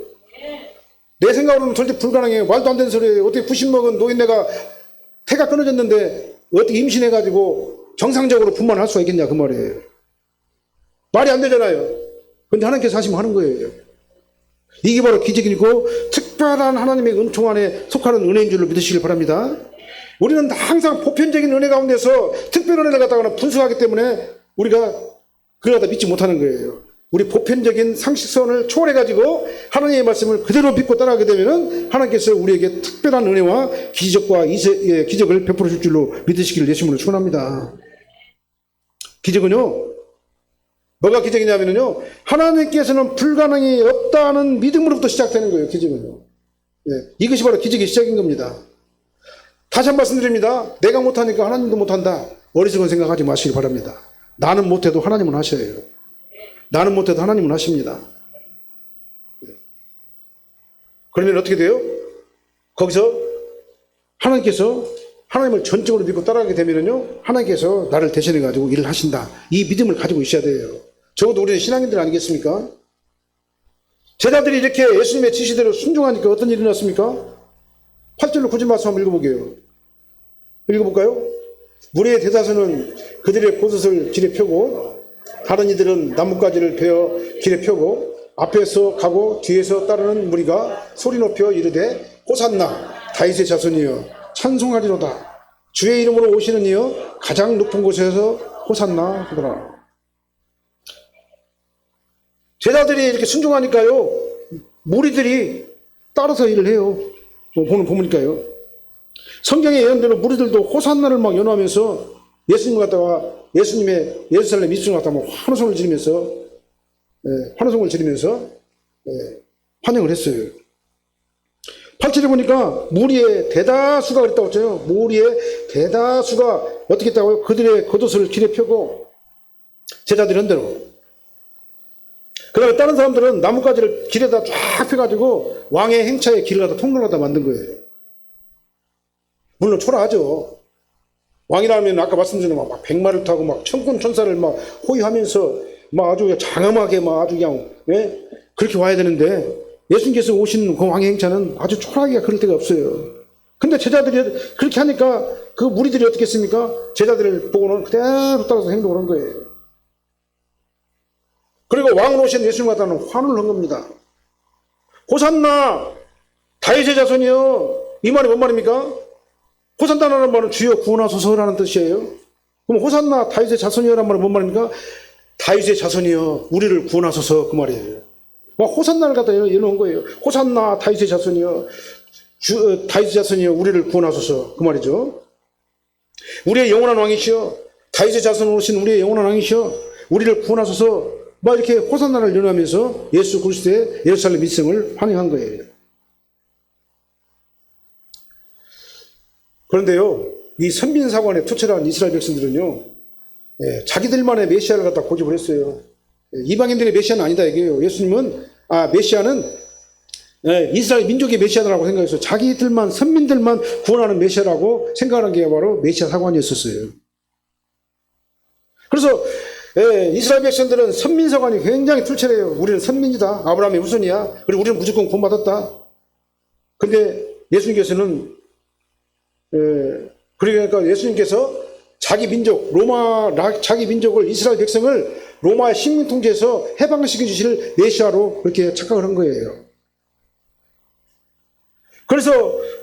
내 생각으로는 절대 불가능해요. 말도 안 되는 소리예요. 어떻게 90 먹은 노인네가 태가 끊어졌는데 어떻게 임신해가지고 정상적으로 분만할 수가 있겠냐 그 말이에요. 말이 안 되잖아요. 근데 하나님께서 하시면 하는 거예요. 이게 바로 기적이고 특별한 하나님의 은총 안에 속하는 은혜인 줄로 믿으시길 바랍니다. 우리는 항상 보편적인 은혜 가운데서 특별 은혜를 갖다가 분수하기 때문에 우리가 그걸 갖다 믿지 못하는 거예요. 우리 보편적인 상식선을 초월해가지고 하나님의 말씀을 그대로 믿고 따라가게 되면은 하나님께서 우리에게 특별한 은혜와 기적과 기적을 베풀어 줄 줄로 믿으시기를 예수님으로 축원합니다. 기적은요, 뭐가 기적이냐면요, 하나님께서는 불가능이 없다는 믿음으로부터 시작되는 거예요. 기적은요. 이것이 바로 기적의 시작인 겁니다. 다시 한 번 말씀드립니다. 내가 못하니까 하나님도 못한다. 어리석은 생각하지 마시기 바랍니다. 나는 못해도 하나님은 하셔요. 나는 못해도 하나님은 하십니다. 그러면 어떻게 돼요? 거기서 하나님께서 하나님을 전적으로 믿고 따라가게 되면요, 하나님께서 나를 대신해가지고 일을 하신다. 이 믿음을 가지고 있어야 돼요. 적어도 우리는 신앙인들 아니겠습니까? 제자들이 이렇게 예수님의 지시대로 순종하니까 어떤 일이 났습니까? 8절로 9절 말씀 한번 읽어볼게요. 읽어볼까요? 무리의 대다수는 그들의 봇을 길에 펴고 다른 이들은 나뭇가지를 베어 길에 펴고 앞에서 가고 뒤에서 따르는 무리가 소리 높여 이르되 호산나 다윗의 자손이여 찬송하리로다. 주의 이름으로 오시는 이여 가장 높은 곳에서 호산나 하더라. 제자들이 이렇게 순종하니까요, 무리들이 따라서 일을 해요. 보는 보니까요. 성경의 예언대로 무리들도 호산나를 막 연호하면서 예수님 갖다가 예수님의 예루살렘 입성을 갖다가 환호성을 지르면서 환영을 했어요. 8절에 보니까 무리의 대다수가 그랬다고 했잖아요. 무리의 대다수가 어떻게 했다고요? 그들의 겉옷을 길에 펴고 제자들이 한 대로. 그 다음에 다른 사람들은 나뭇가지를 길에다 쫙 펴가지고 왕의 행차에 길을 갖다 통로를 갖다 만든 거예요. 물론 초라하죠. 왕이라면 아까 말씀드린 막 백마를 타고 막 천군 천사를 막 호위하면서 막 아주 장엄하게 막 아주 그냥 그렇게 와야 되는데 예수님께서 오신 그 왕의 행차는 아주 초라하게 그럴 데가 없어요. 근데 제자들이 그렇게 하니까 그 무리들이 어떻게 했습니까? 제자들을 보고는 그대로 따라서 행동을 한 거예요. 그리고 왕으로 오신 예수님 갖다는 환호를 한 겁니다. 호산나 다윗의 자손이여. 이 말이 뭔 말입니까? 호산나라는 말은 주여 구원하소서라는 뜻이에요. 그럼 호산나 다윗의 자손이여라는 말은 뭔 말입니까? 다윗의 자손이여 우리를 구원하소서, 그 말이에요. 막 호산나를 갖다 연호한 거예요. 호산나 다윗의 자손이여 다윗의 자손이여 우리를 구원하소서, 그 말이죠. 우리의 영원한 왕이시여, 다윗의 자손으로 오신 우리의 영원한 왕이시여 우리를 구원하소서, 막 이렇게 호산나를 연호하면서 예수 그리스도의 예루살렘 입성을 환영한 거예요. 그런데요, 이 선민사관에 투철한 이스라엘 백성들은요, 자기들만의 메시아를 갖다 고집을 했어요. 이방인들의 메시아는 아니다 이게요. 예수님은 메시아는 이스라엘 민족의 메시아라고 생각해서 자기들만, 선민들만 구원하는 메시아라고 생각하는 게 바로 메시아 사관이었었어요. 그래서 이스라엘 백성들은 선민사관이 굉장히 투철해요. 우리는 선민이다, 아브라함의 후손이야, 그리고 우리는 무조건 구원받았다. 근데 예수님께서는 그러니까 예수님께서 자기 민족, 자기 민족을, 이스라엘 백성을 로마의 식민 통제에서 해방시켜 주실 메시아로 그렇게 착각을 한 거예요. 그래서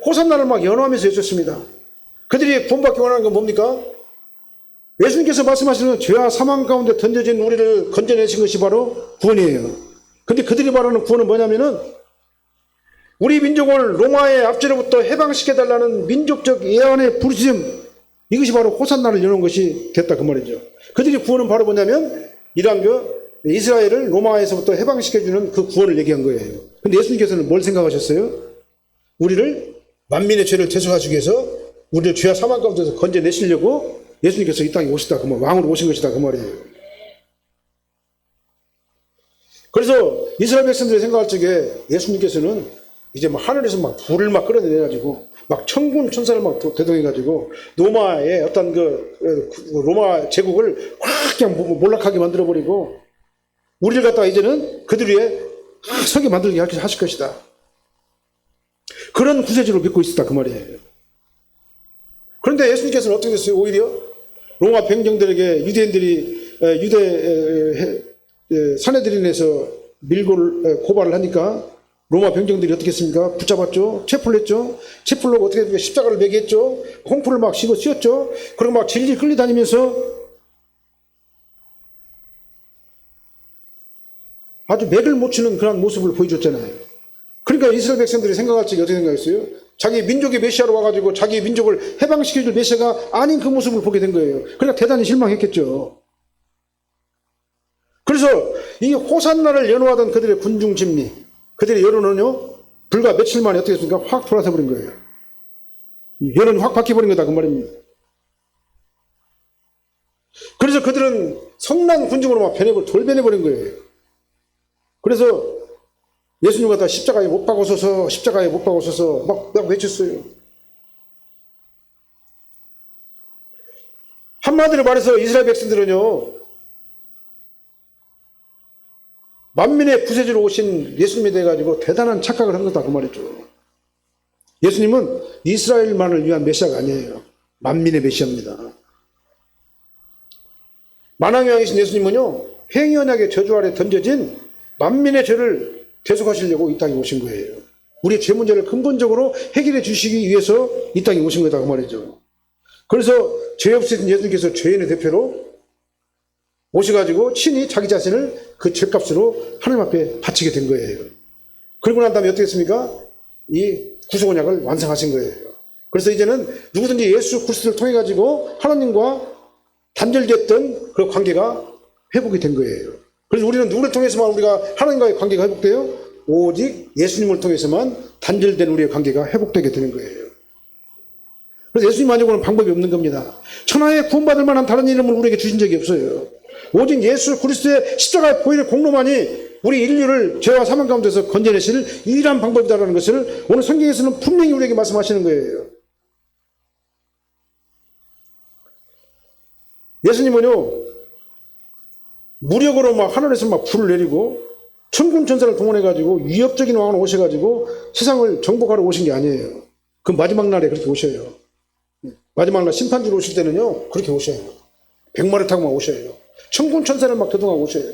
호산나를 막 연호하면서 해줬습니다. 그들이 구원받기 원하는 건 뭡니까? 예수님께서 말씀하시는 죄와 사망 가운데 던져진 우리를 건져내신 것이 바로 구원이에요. 근데 그들이 말하는 구원은 뭐냐면은 우리 민족을 로마의 압제로부터 해방시켜달라는 민족적 예언의 부르짖음, 이것이 바로 호산나를 여는 것이 됐다, 그 말이죠. 그들이 구원은 바로 뭐냐면 이러한 이스라엘을 로마에서부터 해방시켜주는 그 구원을 얘기한 거예요. 근데 예수님께서는 뭘 생각하셨어요? 우리를 만민의 죄를 제소하시기 위해서 우리를 죄와 사망 가운데서 건져내시려고 예수님께서 이 땅에 오시다, 그 말, 왕으로 오신 것이다, 그 말이에요. 그래서 이스라엘 백성들이 생각할 적에 예수님께서는 이제 막 하늘에서 막 불을 막 끌어내가지고 막 천군 천사를 막 대동해가지고 로마의 어떤 로마 제국을 확 그냥 몰락하게 만들어버리고 우리를 갖다가 이제는 그들 위에 서게 만들게 하실 것이다. 그런 구세주를 믿고 있었다, 그 말이에요. 그런데 예수님께서는 어떻게 됐어요? 오히려 로마 병정들에게 유대인들이 사내들인에서 고발을 하니까 로마 병정들이 어떻게 했습니까? 붙잡았죠. 체포를 했죠. 체포를 하고 어떻게 했습니까? 십자가를 매게 했죠. 홍풀을 막 씌웠죠. 그리고 막 질질 끌려다니면서 아주 맥을 못 추는 그런 모습을 보여줬잖아요. 그러니까 이스라엘 백성들이 생각할 적에 어떻게 생각했어요? 자기 민족의 메시아로 와가지고 자기 민족을 해방시켜줄 메시아가 아닌 그 모습을 보게 된 거예요. 그러니까 대단히 실망했겠죠. 그래서 이 호산나를 연호하던 그들의 군중 심리, 그들의 여론은요, 불과 며칠 만에 어떻게 했습니까? 확 돌아서 버린 거예요. 여론이 확 바뀌어버린 거다, 그 말입니다. 그래서 그들은 성난 군중으로 막 돌변해버린 거예요. 그래서 예수님 갖다 십자가에 못 박으소서, 십자가에 못 박으소서 막 외쳤어요. 한마디로 말해서 이스라엘 백성들은요, 만민의 구세주로 오신 예수님에 대해 가지고 대단한 착각을 한 거다, 그 말이죠. 예수님은 이스라엘만을 위한 메시아가 아니에요. 만민의 메시아입니다. 만왕왕이신 예수님은요, 행위 언약의 저주 아래 던져진 만민의 죄를 대속하시려고 이 땅에 오신 거예요. 우리의 죄 문제를 근본적으로 해결해 주시기 위해서 이 땅에 오신 거다, 그 말이죠. 그래서 죄 없으신 예수님께서 죄인의 대표로 오셔가지고 친히 자기 자신을 그 죄값으로 하나님 앞에 바치게 된 거예요. 그러고 난 다음에 어떻게 했습니까? 이 구속 언약을 완성하신 거예요. 그래서 이제는 누구든지 예수 그리스도를 통해 가지고 하나님과 단절됐던 그 관계가 회복이 된 거예요. 그래서 우리는 누구를 통해서만 우리가 하나님과의 관계가 회복돼요? 오직 예수님을 통해서만 단절된 우리의 관계가 회복되게 되는 거예요. 그래서 예수님 아니고는 방법이 없는 겁니다. 천하에 구원받을 만한 다른 이름을 우리에게 주신 적이 없어요. 오직 예수 그리스도의 십자가의 보혈의 공로만이 우리 인류를 죄와 사망 가운데서 건져내실 유일한 방법이다라는 것을 오늘 성경에서는 분명히 우리에게 말씀하시는 거예요. 예수님은요, 무력으로 막 하늘에서 막 불을 내리고 천군 천사를 동원해가지고 위협적인 왕으로 오셔가지고 세상을 정복하러 오신 게 아니에요. 그 마지막 날에 그렇게 오셔요. 마지막 날 심판주로 오실 때는요, 그렇게 오셔요. 백마를 타고 막 오셔요. 천군 천사를 막 대동하고 오셔요.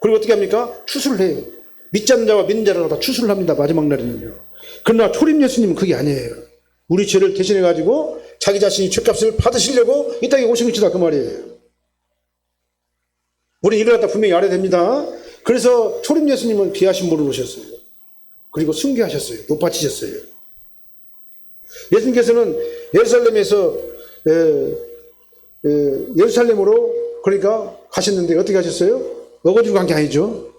그리고 어떻게 합니까? 추수를 해요. 믿지 않는 자와 믿는 자를 다 추수를 합니다, 마지막 날에는요. 그러나 초림 예수님은 그게 아니에요. 우리 죄를 대신해가지고 자기 자신이 죄값을 받으시려고 이 땅에 오신 것이다, 그 말이에요. 우리 이걸 갖다 분명히 알아야 됩니다. 그래서 초림 예수님은 귀하신 분을 오셨어요. 그리고 숭배하셨어요. 높아지셨어요. 예수님께서는 예루살렘에서 예루살렘으로 그러니까 가셨는데 어떻게 하셨어요? 먹어주고 간 게 아니죠.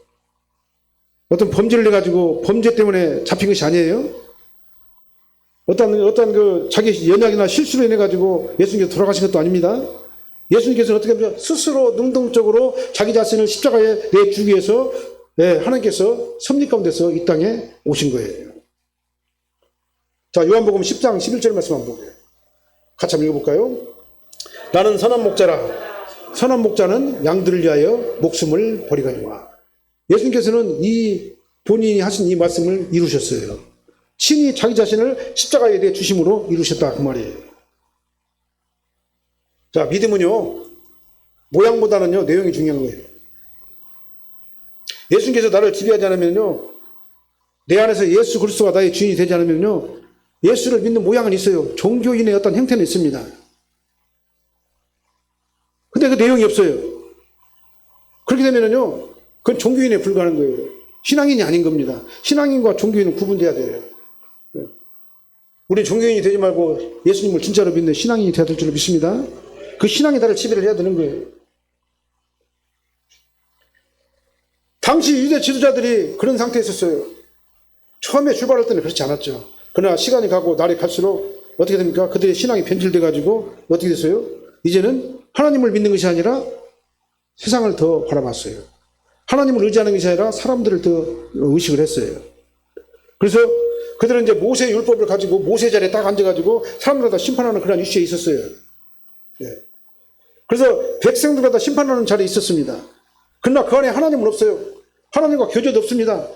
어떤 범죄를 해가지고 범죄 때문에 잡힌 것이 아니에요. 어떤 그 자기 연약이나 실수로 인해가지고 예수님께서 돌아가신 것도 아닙니다. 예수님께서는 어떻게 하면 스스로 능동적으로 자기 자신을 십자가에 내주기 위해서 하나님께서 섭리 가운데서 이 땅에 오신 거예요. 자, 요한복음 10장 11절 말씀 한번 보게요. 같이 한번 읽어볼까요? 나는 선한 목자라. 선한 목자는 양들을 위하여 목숨을 버리거니와. 예수님께서는 이 본인이 하신 이 말씀을 이루셨어요. 친히 자기 자신을 십자가에 대해 주심으로 이루셨다, 그 말이에요. 자, 믿음은요, 모양보다는요, 내용이 중요한 거예요. 예수님께서 나를 지배하지 않으면요, 내 안에서 예수 그리스도가 나의 주인이 되지 않으면요, 예수를 믿는 모양은 있어요. 종교인의 어떤 형태는 있습니다. 근데 그 내용이 없어요. 그렇게 되면요, 그건 종교인에 불과한 거예요. 신앙인이 아닌 겁니다. 신앙인과 종교인은 구분돼야 돼요. 우리 종교인이 되지 말고 예수님을 진짜로 믿는 신앙인이 되어야 될 줄로 믿습니다. 그 신앙이 나를 지배를 해야 되는 거예요. 당시 유대 지도자들이 그런 상태에 있었어요. 처음에 출발할 때는 그렇지 않았죠. 그러나 시간이 가고 날이 갈수록 어떻게 됩니까? 그들의 신앙이 변질돼 가지고 어떻게 됐어요? 이제는 하나님을 믿는 것이 아니라 세상을 더 바라봤어요. 하나님을 의지하는 것이 아니라 사람들을 더 의식을 했어요. 그래서 그들은 이제 모세 율법을 가지고 모세 자리에 딱 앉아가지고 사람들을 다 심판하는 그런 이슈에 있었어요. 예. 그래서 백성들을 다 심판하는 자리에 있었습니다. 그러나 그 안에 하나님은 없어요. 하나님과 교제도 없습니다.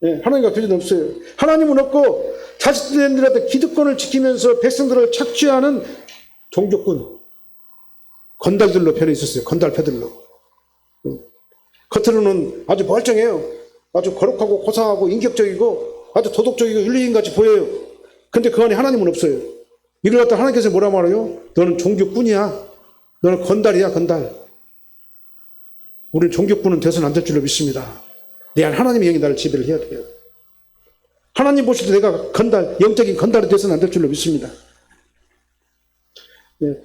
예, 하나님과 교제도 없어요. 하나님은 없고 자신들한테 기득권을 지키면서 백성들을 착취하는 종교꾼, 건달들로 변해 있었어요. 건달패들로. 겉으로는 아주 멀쩡해요. 아주 거룩하고 고상하고 인격적이고 아주 도덕적이고 윤리인같이 보여요. 근데 그 안에 하나님은 없어요. 이걸 갖다 하나님께서 뭐라 말해요? 너는 종교꾼이야. 너는 건달이야, 건달. 우리는 종교꾼은 돼서는 안 될 줄로 믿습니다. 내 안 하나님의 영이 나를 지배를 해야 돼요. 하나님 보실 때 내가 영적인 건달이 돼서는 안 될 줄로 믿습니다.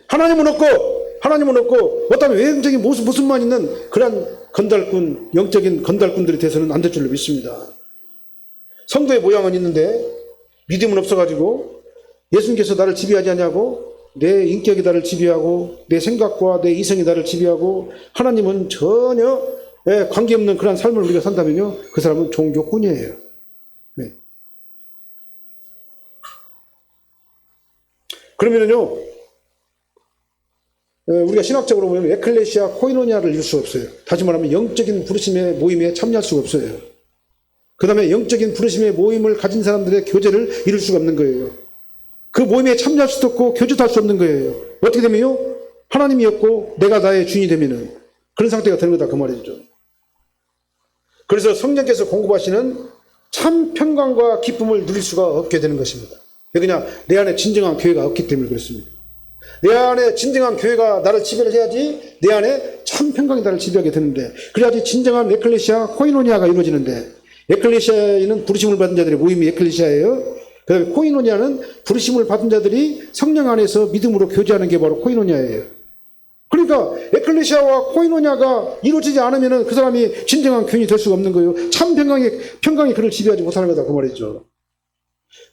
하나님은 없고 어떤 외형적인 모습만 있는 그런 건달꾼, 영적인 건달꾼들이 돼서는 안 될 줄로 믿습니다. 성도의 모양은 있는데 믿음은 없어가지고 예수님께서 나를 지배하지 않냐고, 내 인격이 나를 지배하고 내 생각과 내 이성이 나를 지배하고 하나님은 전혀 관계없는 그런 삶을 우리가 산다면요, 그 사람은 종교꾼이에요. 네. 그러면은요, 우리가 신학적으로 보면 에클레시아 코이노니아를 이룰 수 없어요. 다시 말하면 영적인 부르심의 모임에 참여할 수가 없어요. 그 다음에 영적인 부르심의 모임을 가진 사람들의 교제를 이룰 수가 없는 거예요. 그 모임에 참여할 수도 없고 교제도 할 수 없는 거예요. 어떻게 되면요, 하나님이 없고 내가 나의 주인이 되면은 그런 상태가 되는 거다, 그 말이죠. 그래서 성령께서 공급하시는 참 평강과 기쁨을 누릴 수가 없게 되는 것입니다. 그냥 내 안에 진정한 교회가 없기 때문에 그렇습니다. 내 안에 진정한 교회가 나를 지배를 해야지 내 안에 참 평강이 나를 지배하게 되는데, 그래야지 진정한 에클레시아 코이노니아가 이루어지는데, 에클레시아에는 부르심을 받은 자들의 모임이 에클레시아예요. 그 다음에 코이노니아는 부르심을 받은 자들이 성령 안에서 믿음으로 교제하는 게 바로 코이노니아예요. 그러니까 에클레시아와 코이노니아가 이루어지지 않으면 그 사람이 진정한 교인이 될 수가 없는 거예요. 참 평강이 그를 지배하지 못하는 거다, 그 말이죠.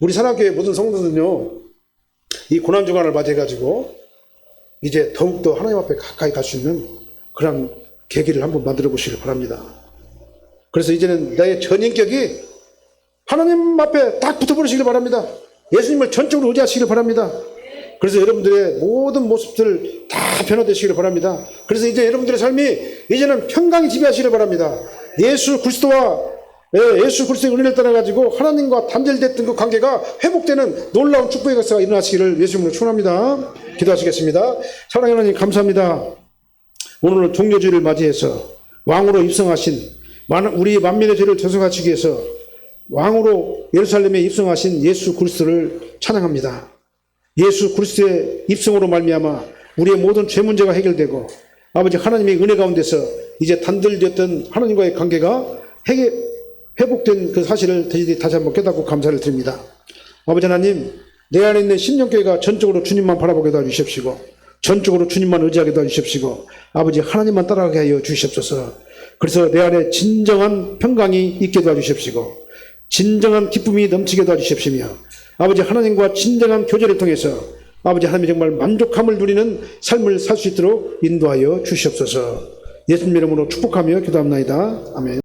우리 산악교회 모든 성도들은요, 이 고난주간을 맞이해가지고 이제 더욱더 하나님 앞에 가까이 갈 수 있는 그런 계기를 한번 만들어 보시길 바랍니다. 그래서 이제는 나의 전인격이 하나님 앞에 딱 붙어버리시길 바랍니다. 예수님을 전적으로 의지하시길 바랍니다. 그래서 여러분들의 모든 모습들 다 변화되시길 바랍니다. 그래서 이제 여러분들의 삶이 이제는 평강이 지배하시길 바랍니다. 예수 그리스도의 은혜를 따라가지고 하나님과 단절됐던 그 관계가 회복되는 놀라운 축복의 역사가 일어나시기를 예수님으로 축원합니다. 기도하시겠습니다. 사랑하는 하나님, 감사합니다. 오늘은 종려주의를 맞이해서 왕으로 입성하신 우리 만민의 죄를 대속하시기 위해서 왕으로 예루살렘에 입성하신 예수 그리스도를 찬양합니다. 예수 그리스도의 입성으로 말미암아 우리의 모든 죄 문제가 해결되고 아버지 하나님의 은혜 가운데서 이제 단절되었던 하나님과의 관계가 회복된 그 사실을 다시 한번 깨닫고 감사를 드립니다. 아버지 하나님, 내 안에 있는 신령교회가 전적으로 주님만 바라보게 도와주십시고 전적으로 주님만 의지하게 도와주십시고 아버지 하나님만 따라가게 하여 주시옵소서. 그래서 내 안에 진정한 평강이 있게 도와주십시고 진정한 기쁨이 넘치게 도와주십시며 아버지 하나님과 진정한 교제를 통해서 아버지 하나님이 정말 만족함을 누리는 삶을 살 수 있도록 인도하여 주시옵소서. 예수님 이름으로 축복하며 기도합나이다. 아멘.